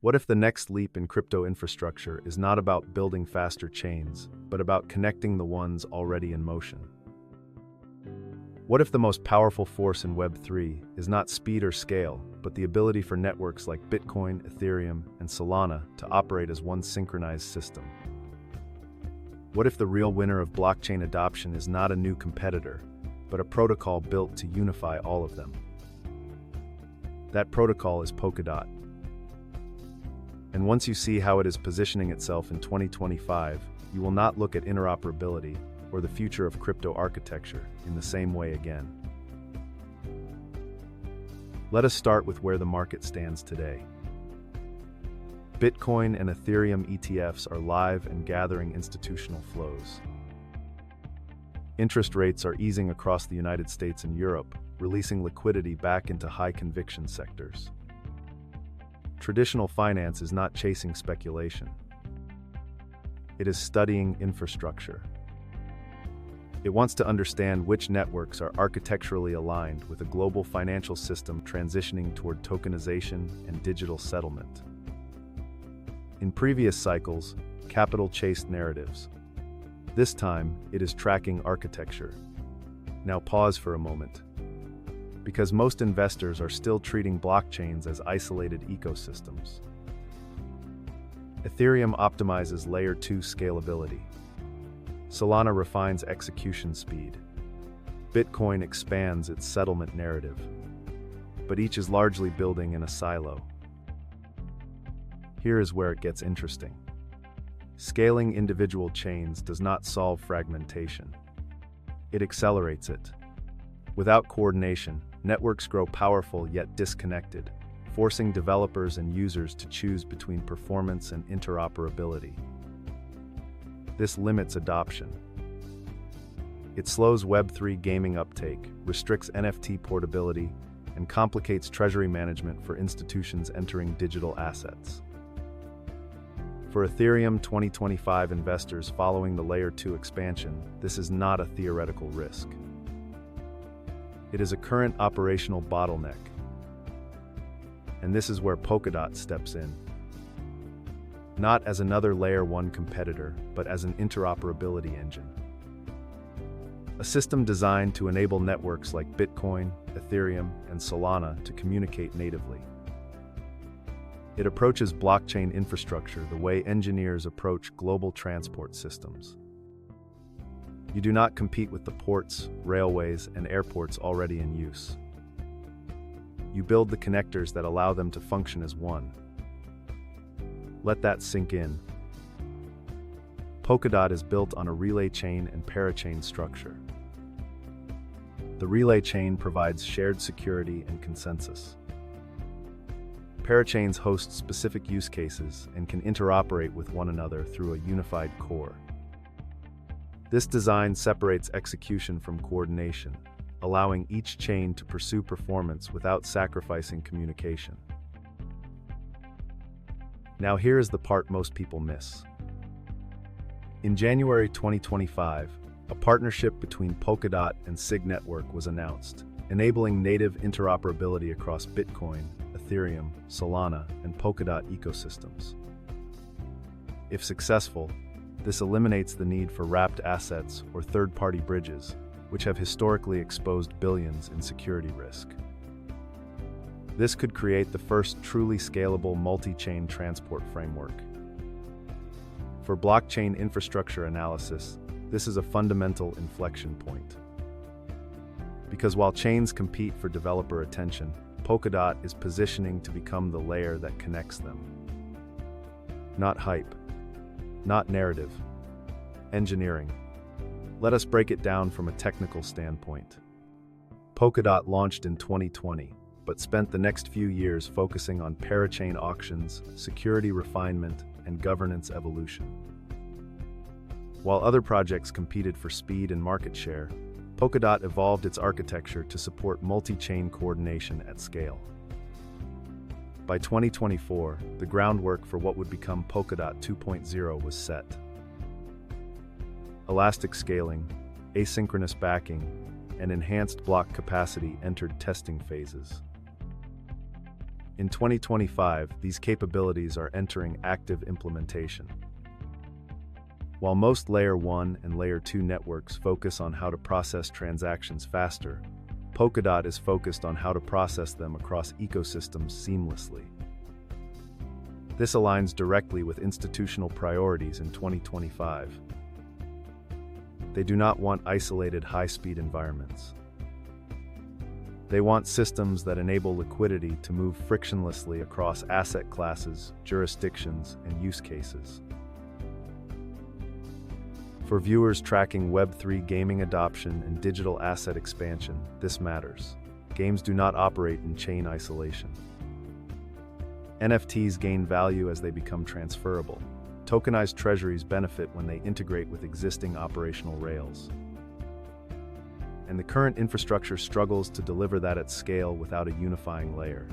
What if the next leap in crypto infrastructure is not about building faster chains, but about connecting the ones already in motion? What if the most powerful force in Web3 is not speed or scale, but the ability for networks like Bitcoin, Ethereum, and Solana to operate as one synchronized system? What if the real winner of blockchain adoption is not a new competitor, but a protocol built to unify all of them? That protocol is Polkadot. And once you see how it is positioning itself in 2025, you will not look at interoperability or the future of crypto architecture in the same way again. Let us start with where the market stands today. Bitcoin and Ethereum ETFs are live and gathering institutional flows. Interest rates are easing across the United States and Europe, releasing liquidity back into high-conviction sectors. Traditional finance is not chasing speculation. It is studying infrastructure. It wants to understand which networks are architecturally aligned with a global financial system transitioning toward tokenization and digital settlement. In previous cycles, capital chased narratives. This time, it is tracking architecture. Now pause for a moment, because most investors are still treating blockchains as isolated ecosystems. Ethereum optimizes Layer 2 scalability. Solana refines execution speed. Bitcoin expands its settlement narrative. But each is largely building in a silo. Here is where it gets interesting. Scaling individual chains does not solve fragmentation. It accelerates it. Without coordination, networks grow powerful yet disconnected, forcing developers and users to choose between performance and interoperability. This limits adoption. It slows Web3 gaming uptake, restricts NFT portability, and complicates treasury management for institutions entering digital assets. For Ethereum 2025 investors following the Layer 2 expansion, this is not a theoretical risk. It is a current operational bottleneck. And this is where Polkadot steps in. Not as another Layer 1 competitor, but as an interoperability engine. A system designed to enable networks like Bitcoin, Ethereum, and Solana to communicate natively. It approaches blockchain infrastructure the way engineers approach global transport systems. You do not compete with the ports, railways, and airports already in use. You build the connectors that allow them to function as one. Let that sink in. Polkadot is built on a relay chain and parachain structure. The relay chain provides shared security and consensus. Parachains host specific use cases and can interoperate with one another through a unified core. This design separates execution from coordination, allowing each chain to pursue performance without sacrificing communication. Now here is the part most people miss. In January 2025, a partnership between Polkadot and SIG Network was announced, enabling native interoperability across Bitcoin, Ethereum, Solana, and Polkadot ecosystems. If successful, this eliminates the need for wrapped assets or third-party bridges, which have historically exposed billions in security risk. This could create the first truly scalable multi-chain transport framework. For blockchain infrastructure analysis, this is a fundamental inflection point. Because while chains compete for developer attention, Polkadot is positioning to become the layer that connects them. Not hype, not narrative, engineering. Let us break it down from a technical standpoint. Polkadot launched in 2020, but spent the next few years focusing on parachain auctions, security refinement, and governance evolution. While other projects competed for speed and market share, Polkadot evolved its architecture to support multi-chain coordination at scale. By 2024, the groundwork for what would become Polkadot 2.0 was set. Elastic scaling, asynchronous backing, and enhanced block capacity entered testing phases. In 2025, these capabilities are entering active implementation. While most Layer 1 and Layer 2 networks focus on how to process transactions faster, Polkadot is focused on how to process them across ecosystems seamlessly. This aligns directly with institutional priorities in 2025. They do not want isolated high-speed environments. They want systems that enable liquidity to move frictionlessly across asset classes, jurisdictions, and use cases. For viewers tracking Web3 gaming adoption and digital asset expansion, this matters. Games do not operate in chain isolation. NFTs gain value as they become transferable. Tokenized treasuries benefit when they integrate with existing operational rails. And the current infrastructure struggles to deliver that at scale without a unifying layer.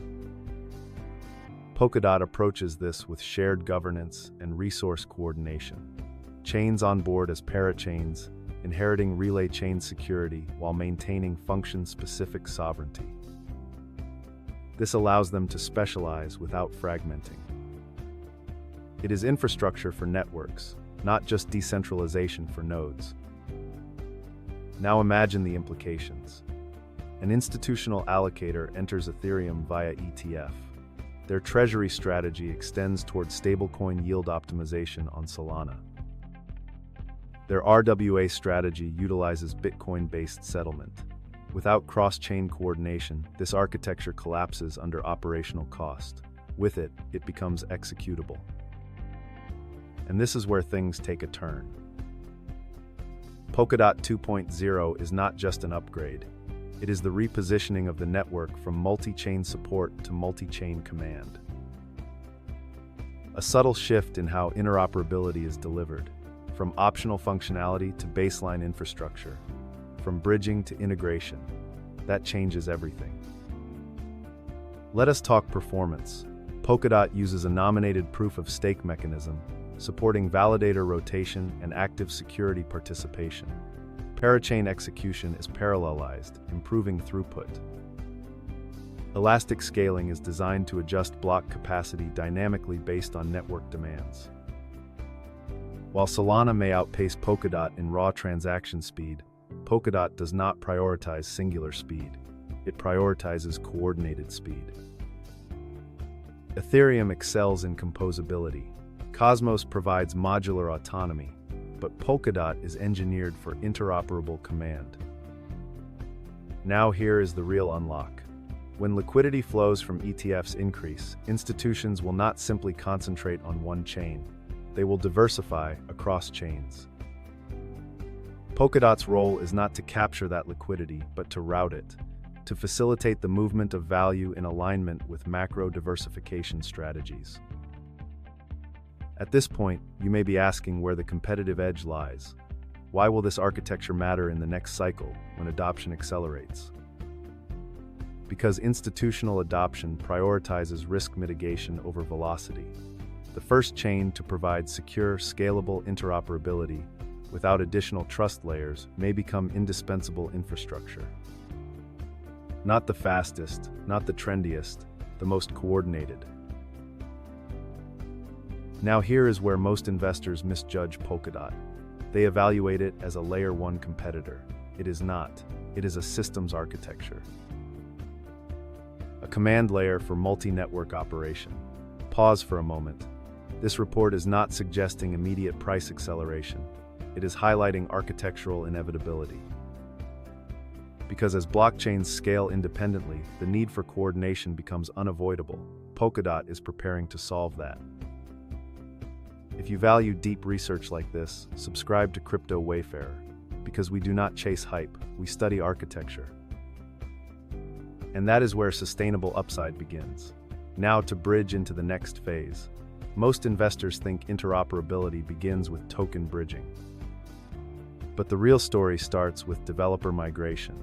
Polkadot approaches this with shared governance and resource coordination. Chains on board as parachains, inheriting relay chain security while maintaining function-specific sovereignty. This allows them to specialize without fragmenting. It is infrastructure for networks, not just decentralization for nodes. Now imagine the implications. An institutional allocator enters Ethereum via ETF. Their treasury strategy extends towards stablecoin yield optimization on Solana. Their RWA strategy utilizes Bitcoin-based settlement. Without cross-chain coordination, this architecture collapses under operational cost. With it, it becomes executable. And this is where things take a turn. Polkadot 2.0 is not just an upgrade. It is the repositioning of the network from multi-chain support to multi-chain command. A subtle shift in how interoperability is delivered, from optional functionality to baseline infrastructure, from bridging to integration. That changes everything. Let us talk performance. Polkadot uses a nominated proof-of-stake mechanism, supporting validator rotation and active security participation. Parachain execution is parallelized, improving throughput. Elastic scaling is designed to adjust block capacity dynamically based on network demands. While Solana may outpace Polkadot in raw transaction speed, Polkadot does not prioritize singular speed. It prioritizes coordinated speed. Ethereum excels in composability. Cosmos provides modular autonomy, but Polkadot is engineered for interoperable command. Now here is the real unlock. When liquidity flows from ETFs increase, institutions will not simply concentrate on one chain. They will diversify across chains. Polkadot's role is not to capture that liquidity, but to route it, to facilitate the movement of value in alignment with macro diversification strategies. At this point, you may be asking where the competitive edge lies. Why will this architecture matter in the next cycle when adoption accelerates? Because institutional adoption prioritizes risk mitigation over velocity. The first chain to provide secure, scalable interoperability without additional trust layers may become indispensable infrastructure. Not the fastest, not the trendiest, the most coordinated. Now here is where most investors misjudge Polkadot. They evaluate it as a Layer 1 competitor. It is not. It is a systems architecture. A command layer for multi-network operation. Pause for a moment. This report is not suggesting immediate price acceleration. It is highlighting architectural inevitability. Because as blockchains scale independently, the need for coordination becomes unavoidable. Polkadot is preparing to solve that. If you value deep research like this, subscribe to Crypto Wayfarer. Because we do not chase hype, we study architecture. And that is where sustainable upside begins. Now to bridge into the next phase. Most investors think interoperability begins with token bridging. But the real story starts with developer migration,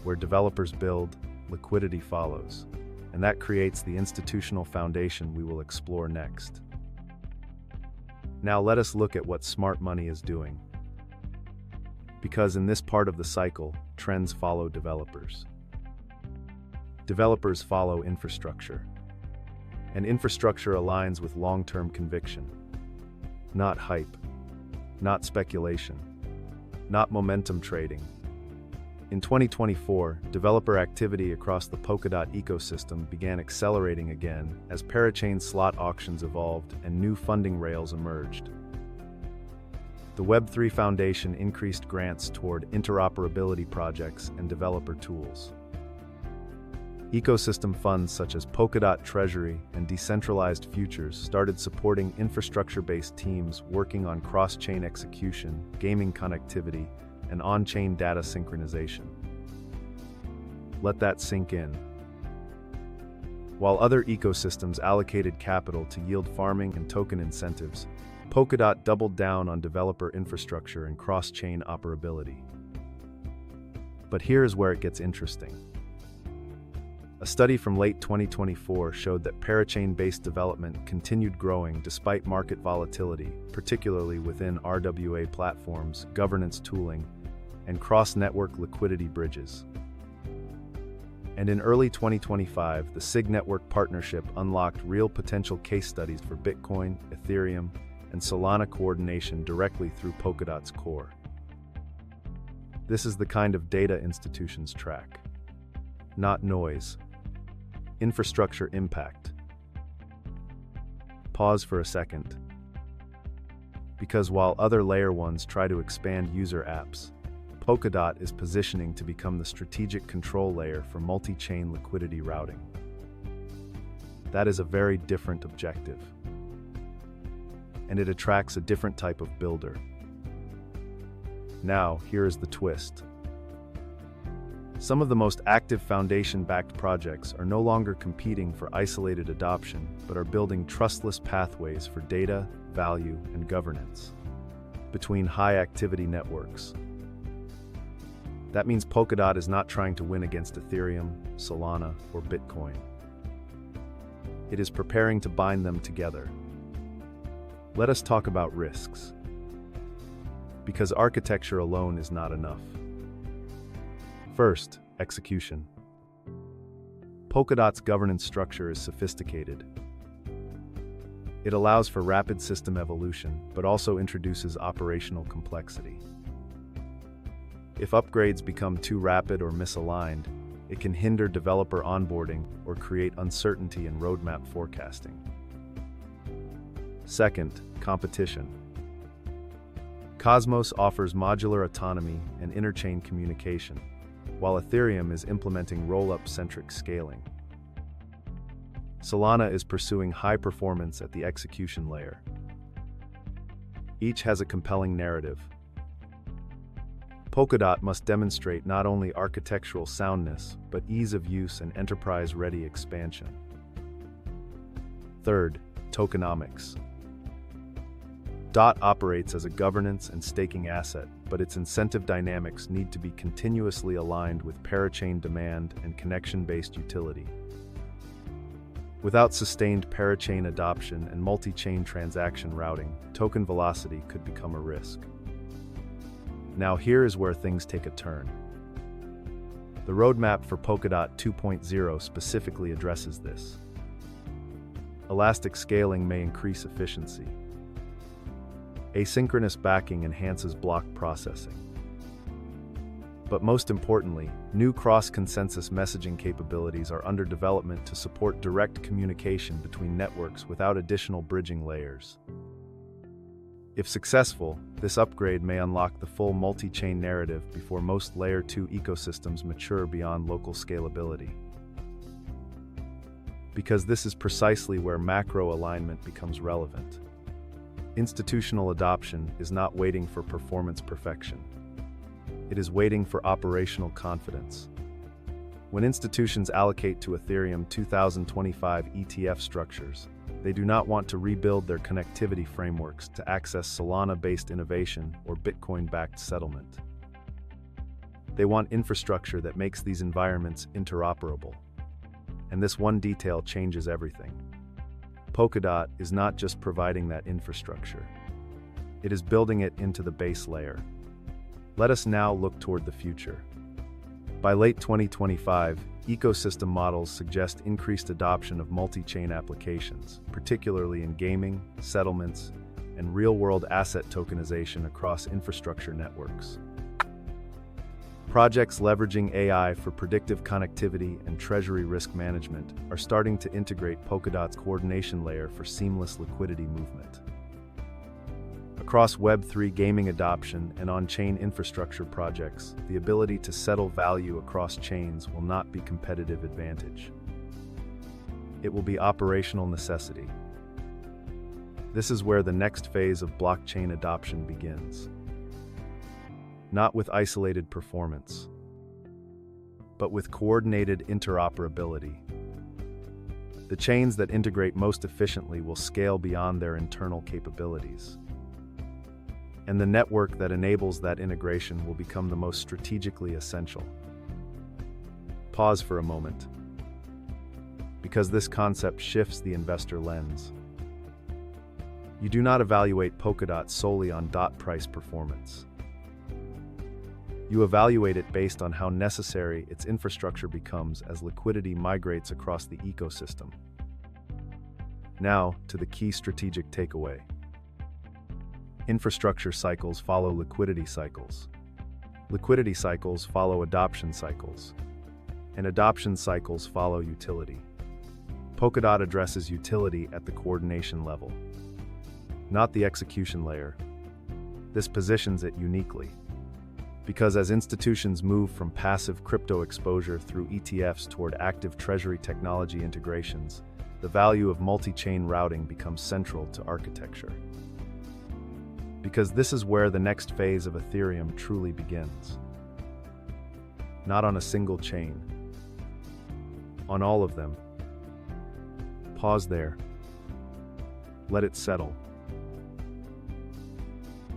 where developers build, liquidity follows, and that creates the institutional foundation we will explore next. Now let us look at what smart money is doing. Because in this part of the cycle, trends follow developers. Developers follow infrastructure. and infrastructure aligns with long-term conviction. Not hype, not speculation, not momentum trading. In 2024, developer activity across the Polkadot ecosystem began accelerating again as Parachain slot auctions evolved and new funding rails emerged. The Web3 Foundation increased grants toward interoperability projects and developer tools. Ecosystem funds such as Polkadot Treasury and Decentralized Futures started supporting infrastructure-based teams working on cross-chain execution, gaming connectivity, and on-chain data synchronization. Let that sink in. While other ecosystems allocated capital to yield farming and token incentives, Polkadot doubled down on developer infrastructure and cross-chain operability. But here's where it gets interesting. A study from late 2024 showed that parachain-based development continued growing despite market volatility, particularly within RWA platforms, governance tooling, and cross-network liquidity bridges. And in early 2025, the SIG Network partnership unlocked real potential case studies for Bitcoin, Ethereum, and Solana coordination directly through Polkadot's core. This is the kind of data institutions track. Not noise. Infrastructure impact. Pause for a second. Because while other layer ones try to expand user apps, Polkadot is positioning to become the strategic control layer for multi-chain liquidity routing. That is a very different objective. And it attracts a different type of builder. Now, here is the twist. Some of the most active foundation-backed projects are no longer competing for isolated adoption, but are building trustless pathways for data, value, and governance between high-activity networks. That means Polkadot is not trying to win against Ethereum, Solana, or Bitcoin. It is preparing to bind them together. Let us talk about risks. Because architecture alone is not enough. First, execution. Polkadot's governance structure is sophisticated. It allows for rapid system evolution, but also introduces operational complexity. If upgrades become too rapid or misaligned, it can hinder developer onboarding or create uncertainty in roadmap forecasting. Second, competition. Cosmos offers modular autonomy and interchain communication, while Ethereum is implementing roll-up-centric scaling. Solana is pursuing high performance at the execution layer. Each has a compelling narrative. Polkadot must demonstrate not only architectural soundness, but ease of use and enterprise-ready expansion. Third, tokenomics. DOT operates as a governance and staking asset, but its incentive dynamics need to be continuously aligned with parachain demand and connection-based utility. Without sustained parachain adoption and multi-chain transaction routing, token velocity could become a risk. Now here is where things take a turn. The roadmap for Polkadot 2.0 specifically addresses this. Elastic scaling may increase efficiency. Asynchronous backing enhances block processing. But most importantly, new cross-consensus messaging capabilities are under development to support direct communication between networks without additional bridging layers. If successful, this upgrade may unlock the full multi-chain narrative before most Layer 2 ecosystems mature beyond local scalability. Because this is precisely where macro alignment becomes relevant. Institutional adoption is not waiting for performance perfection. It is waiting for operational confidence. When institutions allocate to Ethereum 2025 ETF structures, they do not want to rebuild their connectivity frameworks to access Solana-based innovation or Bitcoin-backed settlement. They want infrastructure that makes these environments interoperable. And this one detail changes everything. Polkadot is not just providing that infrastructure. It is building it into the base layer. Let us now look toward the future. By late 2025, Ecosystem models suggest increased adoption of multi-chain applications, particularly in gaming, settlements, and real-world asset tokenization across infrastructure networks. Projects leveraging AI for predictive connectivity and treasury risk management are starting to integrate Polkadot's coordination layer for seamless liquidity movement. Across Web3 gaming adoption and on-chain infrastructure projects, the ability to settle value across chains will not be competitive advantage. It will be operational necessity. This is where the next phase of blockchain adoption begins. Not with isolated performance, but with coordinated interoperability. The chains that integrate most efficiently will scale beyond their internal capabilities. And the network that enables that integration will become the most strategically essential. Pause for a moment, because this concept shifts the investor lens. You do not evaluate Polkadot solely on dot price performance. You evaluate it based on how necessary its infrastructure becomes as liquidity migrates across the ecosystem. Now, to the key strategic takeaway. Infrastructure cycles follow liquidity cycles. Liquidity cycles follow adoption cycles. And adoption cycles follow utility. Polkadot addresses utility at the coordination level, not the execution layer. This positions it uniquely, because as institutions move from passive crypto exposure through ETFs toward active treasury technology integrations, the value of multi-chain routing becomes central to architecture. Because this is where the next phase of Ethereum truly begins. Not on a single chain. On all of them. Pause there. Let it settle.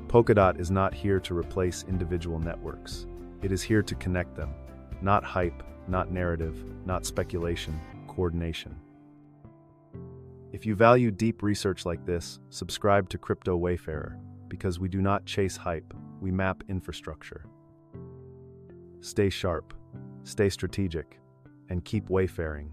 Polkadot is not here to replace individual networks. It is here to connect them. Not hype, not narrative, not speculation, coordination. If you value deep research like this, subscribe to Crypto Wayfarer, because we do not chase hype, we map infrastructure. Stay sharp, stay strategic, and keep wayfaring.